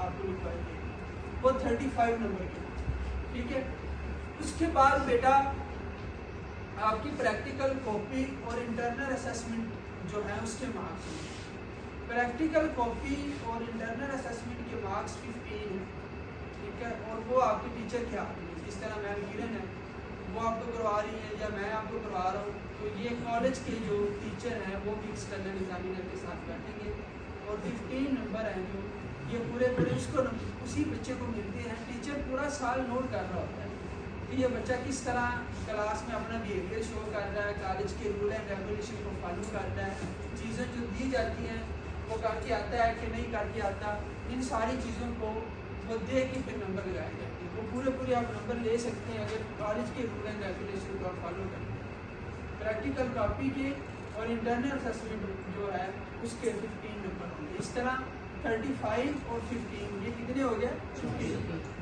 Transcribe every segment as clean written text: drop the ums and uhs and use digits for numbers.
आपको लिखवाई जाएगी, वो 35 नंबर की, ठीक है। उसके बाद बेटा आपकी प्रैक्टिकल कॉपी और इंटरनल असेसमेंट जो है उसके मार्क्स हैं। प्रैक्टिकल कॉपी और इंटरनल असेसमेंट के मार्क्स 15 हैं, ठीक है। और वो आपके टीचर के हाथ में, जिस तरह मैम किरण है वो आपको करवा रही है या मैं आपको करवा रहा हूँ, तो ये कॉलेज के जो टीचर हैं वो भी एक्सटर्नल एग्जामिनर के साथ बैठेंगे और 15 नंबर हैं जो ये पूरे उसको उसी बच्चे को मिलते हैं। टीचर पूरा साल नोट कर रहा होता है कि ये बच्चा किस तरह क्लास में अपना बिहेवियर शो कर रहा है, कॉलेज के रूल एंड रेगुलेशन को फॉलो कर रहा है, चीज़ें जो दी जाती हैं वो करके आता है कि नहीं करके आता, इन सारी चीज़ों को वो देख के फिर नंबर लगाए जाते हैं। वो पूरे आप नंबर ले सकते हैं अगर कॉलेज के रूल एंड रेगुलेशन को आप फॉलो करते हैं। प्रैक्टिकल कॉपी के और इंटरनल असेसमेंट जो है उसके 15 नंबर होंगे। इस तरह 35 और 15 ये कितने हो गए 50।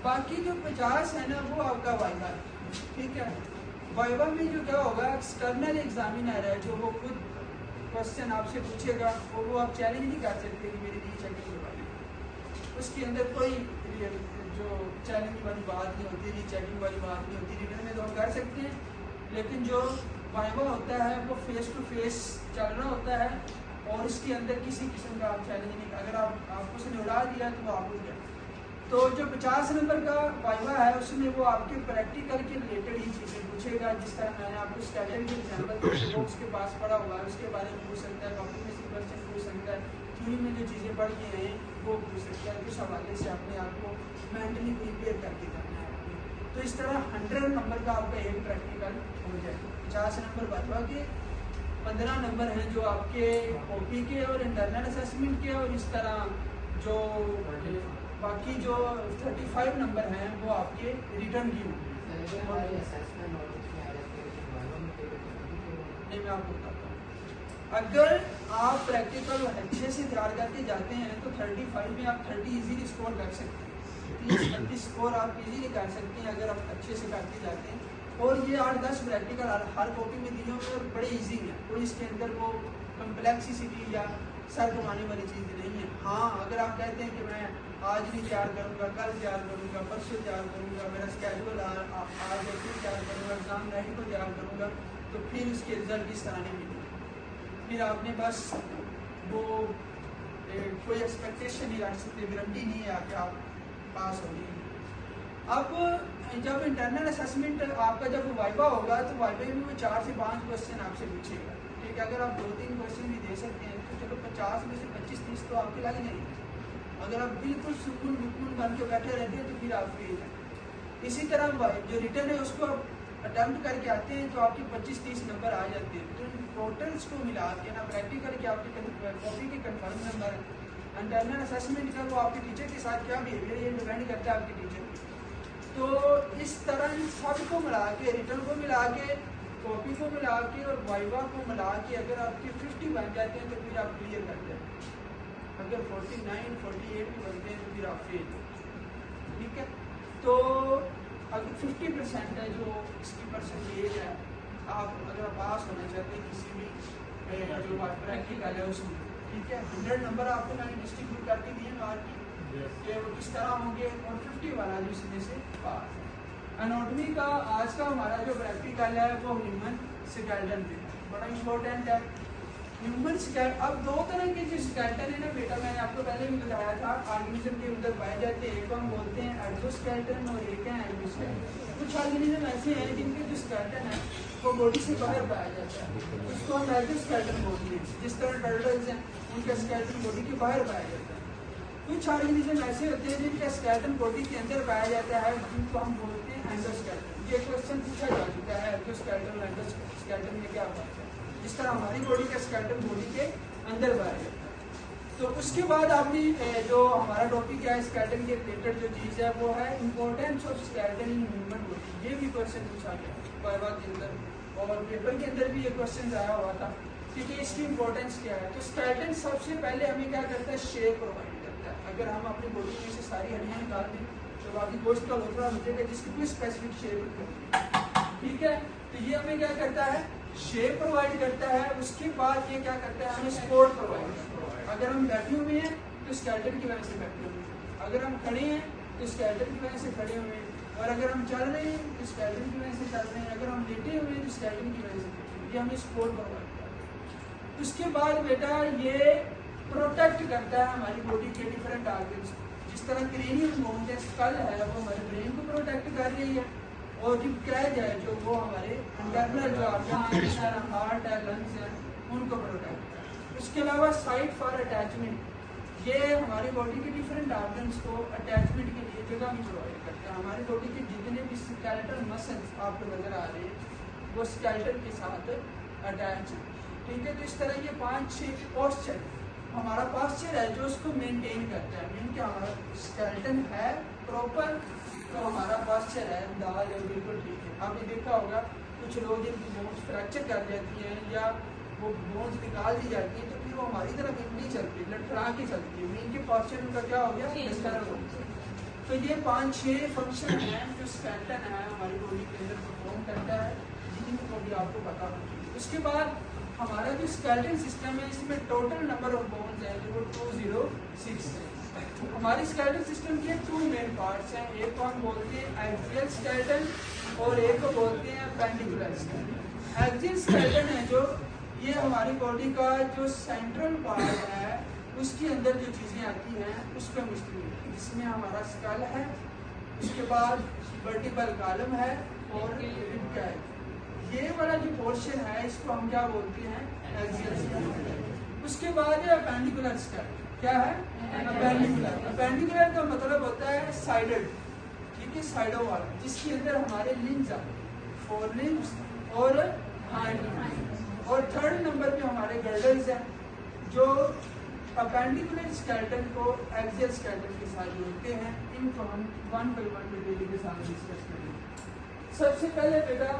बाकी जो 50 है ना वो आपका वाइवा है, ठीक है। वाइवा में जो क्या होगा, एक्सटर्नल एग्जामिनर है जो वो खुद क्वेश्चन आपसे पूछेगा और वो आप चैलेंज नहीं कर सकते कि मेरी रीचेकिंग करवाइए, उसके अंदर कोई जो चैलेंज वाली बात नहीं होती, रीचेकिंग वाली बात नहीं होती। रिटर्न में तो हम कर सकते हैं, लेकिन जो वाइवा होता है वो फेस टू फेस चलना होता है और इसके अंदर किसी किस्म का आप चैलेंज नहीं, अगर आपको उसने उड़ा दिया तो वो आप उड़ जाए। तो जो 50 नंबर का वाइवा है उसमें वो आपके प्रैक्टिकल के रिलेटेड ही चीज़ें पूछेगा, जिस तरह मैंने आपको स्कैटर के एग्जाम्पल वो उसके पास पढ़ा हुआ है उसके बारे में पूछ सकता है, कॉपी में से क्वेश्चन पूछ सकता है, थ्योरी में जो चीज़ें पढ़ के हैं वो पूछ सकता है। उस हवाले से अपने आप को मेंटली प्रिपेयर करके करना है। तो इस तरह 100 नंबर का आपका एक प्रैक्टिकल हो जाएगा। 50 नंबर वाइवा के, 15 नंबर हैं जो आपके कॉपी के और इंटरनल असेसमेंट के, और इस तरह जो बाकी जो 35 नंबर हैं वो आपके रिटर्न की होंगे। मैं आपको बताता हूँ, अगर आप प्रैक्टिकल अच्छे से तैयार करके जाते हैं तो 35 में आप 30 इजीली स्कोर कर सकते हैं, 30-32 स्कोर आप इजीली कर सकते हैं अगर आप अच्छे से करके जाते हैं। और ये 8-10 प्रैक्टिकल हर कॉपी में दिए हुए और बड़े इजी हैं, कोई इसके अंदर वो कम्प्लेक्सिटी या सर घुमाने वाली चीज़ नहीं है। हाँ, अगर आप कहते हैं कि मैं आज नहीं तैयार करूँगा, कल तैयार करूँगा, परसों तैयार करूँगा, मेरा स्केड्यूल आज फिर तैयार करूँगा, एग्ज़ाम नहीं को तैयार करूँगा, तो फिर उसके रिजल्ट इस तरह नहीं मिलेंगे। फिर आपने बस वो कोई एक्सपेक्टेशन नहीं रख सकते, गारंटी नहीं है कि आप पास हो जाएंगे। अब जब इंटरनल असेसमेंट आपका जब वाइवा होगा तो वाइवा में वो 4 से 5 क्वेश्चन आपसे पूछेगा, ठीक है। अगर आप 2-3 क्वेश्चन भी दे सकते हैं तो चलो 50 में से 25-30 तो आपके लग जाएंगे। अगर आप बिल्कुल सुकून बन के बैठे रहते हैं तो फिर आप फेल हैं। इसी तरह जो रिटर्न है उसको आप अटैम्प्ट करके आते हैं तो आपके 25-30 नंबर आ जाते हैं। तो इन टोटल्स को मिला के ना प्रैक्टिकल के आपके कॉपी के कन्फर्म नंबर, इंटरनल असेसमेंट का वो आपके टीचर के साथ क्या बिहेवियर ये डिपेंड करता है आपके टीचर। तो इस तरह इन सबको मिला के, रिटर्न को मिला के, कॉपी को मिला के और वाइवा को मिला के अगर आपके 50 बन जाते हैं तो फिर आप क्लियर करते हैं। अगर 49-48 भी बनते हैं तो फिर आप फेल, ठीक है। तो अगर 50% है जो इसकी परसेंटेज है, आप अगर पास होना चाहते हैं किसी भी जो प्रैक्टिकल है उसमें, ठीक है। 100 नंबर आपको मैंने डिस्ट्रीब्यूट करके दिए मार्क की कि वो किस तरह होंगे, और 50 वाला जो इसमें से पास है। एनाटॉमी का आज का हमारा जो प्रैक्टिकल है वो ह्यूमन स्केलेटन पे बड़ा इंपॉर्टेंट है। ह्यूमन स्केलेटन, अब 2 तरह के जो स्केलेटन है ना बेटा, मैंने आपको पहले भी बताया था, ऑर्गेनिज्म के अंदर पाए जाते हैं। एक को हम बोलते हैं एक्सोस्केलेटन और एक है एंडोस्केलेटन। कुछ ऑर्गेनिज्म ऐसे हैं जिनके जो स्केलेटन है वो बॉडी से बाहर पाया जाता है, उसको हम एक्सोस्केलेटन बोलते हैं। जिस तरह टर्टल्स हैं उनका स्केलेटन बॉडी के बाहर पाया जाता है। कुछ ऑर्गेनिज्म ऐसे होते हैं जिनका स्केलेटन बॉडी के अंदर पाया जाता है, जिनको हम बोलते हैं एंडोस्केलेटन। ये क्वेश्चन पूछा जा चुका है, एक्सोस्केलेटन और एंडोस्केलेटन में क्या बात है। जिस तरह हमारी बॉडी का स्केलेटन बॉडी के अंदर पाया जाता है। तो उसके बाद आपने जो हमारा टॉपिक है स्केलेटन के रिलेटेड जो चीज़ है वो है importance of skeleton in human body. ये भी क्वेश्चन पूछा गया वाइवा के अंदर, और पेपर के अंदर भी ये क्वेश्चन आया हुआ था, ठीक है। इसकी इंपॉर्टेंस क्या है? तो स्केलेटन सबसे पहले हमें क्या करता है, शेप प्रोवाइड करता है। अगर हम अपनी बॉडी में से सारी हड्डियाँ निकाल दें तो बाकी गोश्त का लोथड़ा बचेगा जिसकी कोई स्पेसिफिक शेप होती है, ठीक है। तो ये हमें क्या करता है, शेप प्रोवाइड करता है। उसके बाद ये क्या करता है, हमें सपोर्ट प्रोवाइड करता है। अगर हम बैठे हुए हैं तो तो स्केलेटन की वजह से बैठे हुए हैं, अगर हम खड़े हैं तो स्केलेटन की वजह से खड़े हुए हैं, और अगर हम चल रहे हैं तो स्केलेटन की वजह से चल रहे हैं, अगर हम लेटे हुए हैं तो स्केलेटन की वजह से लेटे हुए हैं। ये हमें स्कोर प्रोवाइड करता है। उसके बाद बेटा ये प्रोटेक्ट करता है हमारी बॉडी के डिफरेंट ऑर्गन्स को। जिस तरह क्रेनियम बोन है, स्कल है, वो हमारे ब्रेन को प्रोटेक्ट कर रही है, और जो कैज है जो वो हमारे इंटरनल जो ऑर्गन है, हार्ट है, लंग्स है, उनको प्रोटेक्ट करता है। उसके अलावा साइट फॉर अटैचमेंट, ये हमारी बॉडी के डिफरेंट ऑर्गन्स को अटैचमेंट के लिए जगह भी प्रोवाइड करता है। हमारी बॉडी के जितने भी स्केलेटल मसल्स आपको नजर आ रहे हैं वो स्केलेटन के साथ अटैच है, ठीक है। तो इस तरह ये 5-6 पोस्चर हमारा पोस्चर है जो उसको मेंटेन करता है। मीन कि हमारा स्केलेटन है प्रॉपर, तो हमारा पोस्चर है दाल है बिल्कुल ठीक है। आपने देखा होगा कुछ लोग जिनकी बोन्स फ्रैक्चर कर जाती हैं या वो बोन्स निकाल दी जाती है, तो फिर वो हमारी तरफ नहीं चलती, लड़खड़ा के चलती है। मीन के पोस्चर उनका क्या हो गया, इस तरह हो गया। तो ये 5-6 फंक्शन हैं जो स्केलेटन है हमारी बॉडी के अंदर परफॉर्म करता है, जिनको भी आपको पता होना चाहिए। उसके बाद हमारा जो स्केलेटन सिस्टम है इसमें टोटल नंबर ऑफ बोन्स है जो 206 है। हमारी स्केलेटन सिस्टम के 2 मेन पार्ट्स हैं, एक को हम बोलते हैं एक्सियल स्केलेटन और एक को बोलते हैं पेंडिकुलर स्केलेटन। एक्सियल स्केलेटन है जो ये हमारी बॉडी का जो सेंट्रल पार्ट है उसके अंदर जो चीज़ें आती हैं उस पर मुश्किल है, जिसमें हमारा स्कल है, उसके बाद वर्टिकल कॉलम है और रिब कैप। ये वाला जो पोर्शन है इसको हम क्या बोलते हैं, एक्सियल स्केलेटन। उसके बाद है अपेंडिकुलर स्केलेटन। क्या है अपेंडिकुलर? अपेंडिकुलर का मतलब होता है साइडेड, ठीक है, साइडों वाला, जिसके अंदर हमारे लिम्स आते हैं, फोर लिम्स और हाइंड लिम्स। और थर्ड नंबर पे हमारे गर्डल्स हैं जो अपेंडिकुलर स्केलेटन को एक्सियल स्केलेटन के साथ जोड़ते हैं। इनको हम 1 by 1 डिटेल के साथ डिस्कस करेंगे। सबसे पहले बेटा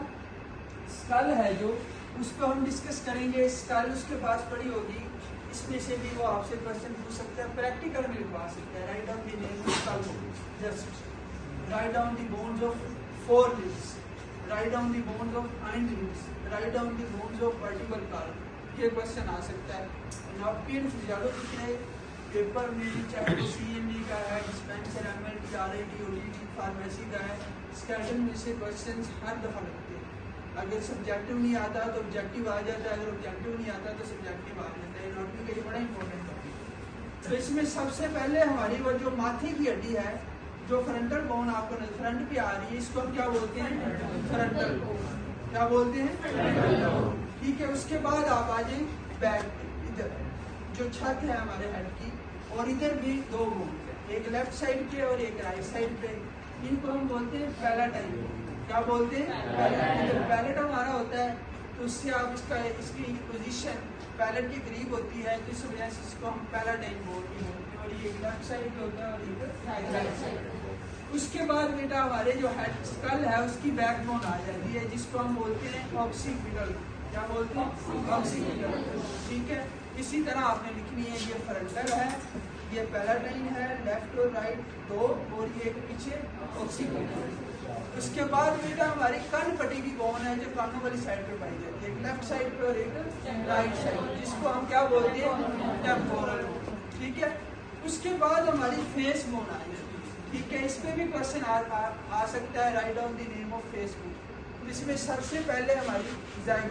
स्कल है जो उसको हम डिस्कस करेंगे। स्कल उसके पास पड़ी होगी, इसमें से भी वो आपसे क्वेश्चन पूछ सकता है, प्रैक्टिकल में लिखवा सकता है। Write down the name of skull, just write down the bones of four limbs, write down the bones of hind limbs, write down the bones of vertical column. ये क्वेश्चन आ सकता है। नापकिन फिजियोलॉजी के paper में, चाहे वो CME का है, dispenser MLT, RIT, ODT, pharmacy का है, स्केलेटन में से क्वेश्चन हर दफ़ा लगते हैं। अगर सब्जेक्टिव नहीं आता तो ऑब्जेक्टिव आ जाता है, अगर ऑब्जेक्टिव नहीं आता तो सब्जेक्टिव आ जाता है। नोटरी का ये बड़ा इंपॉर्टेंट है। तो इसमें सबसे पहले हमारी वो जो माथे की हड्डी है, जो फ्रंटल बोन आपको फ्रंट पे आ रही है, इसको हम क्या बोलते हैं, फ्रंटल बोन। क्या बोलते हैं, ठीक है। उसके बाद आप आ जाए बैक, इधर जो छत है हमारे हेड की, और इधर भी 2 बोन है, एक लेफ्ट साइड पे और एक राइट साइड पे। इनको हम बोलते हैं पैलेटाइन। क्या बोलते हैं, पैलेट। पैलेट हमारा होता है तो उससे आप इसकी पोजीशन पैलेट के करीब होती है, तो इस वजह से इसको हम पैलेटाइन बोलते हैं। और ये एक लेफ्ट साइड पे होता है और एक राइट साइड। उसके बाद बेटा हमारे जो हेड स्कल है उसकी बैकबोन आ जाती है, जिसको हम बोलते हैं ऑक्सीपिटल। क्या बोलते हैं, ऑक्सीपिटल, ठीक है। इसी तरह आपने लिखनी है, ये फ्रंटल है, ये पैलेटाइन है, लेफ्ट और राइट 2, और ये एक पीछे ऑक्सीपिटल। उसके बाद बेटा हमारी कान पट्टी की बोन है जो कानों वाली साइड पे पाई जाती है, एक लेफ्ट साइड पे और एक राइट साइड, जिसको हम क्या बोलते हैं, टेम्पोरल, ठीक है। उसके बाद हमारी फेस बोन आ जाती है, ठीक है। इस पे भी क्वेश्चन आ सकता है, write down the name of face bone. इसमें सबसे पहले हमारी जाइगो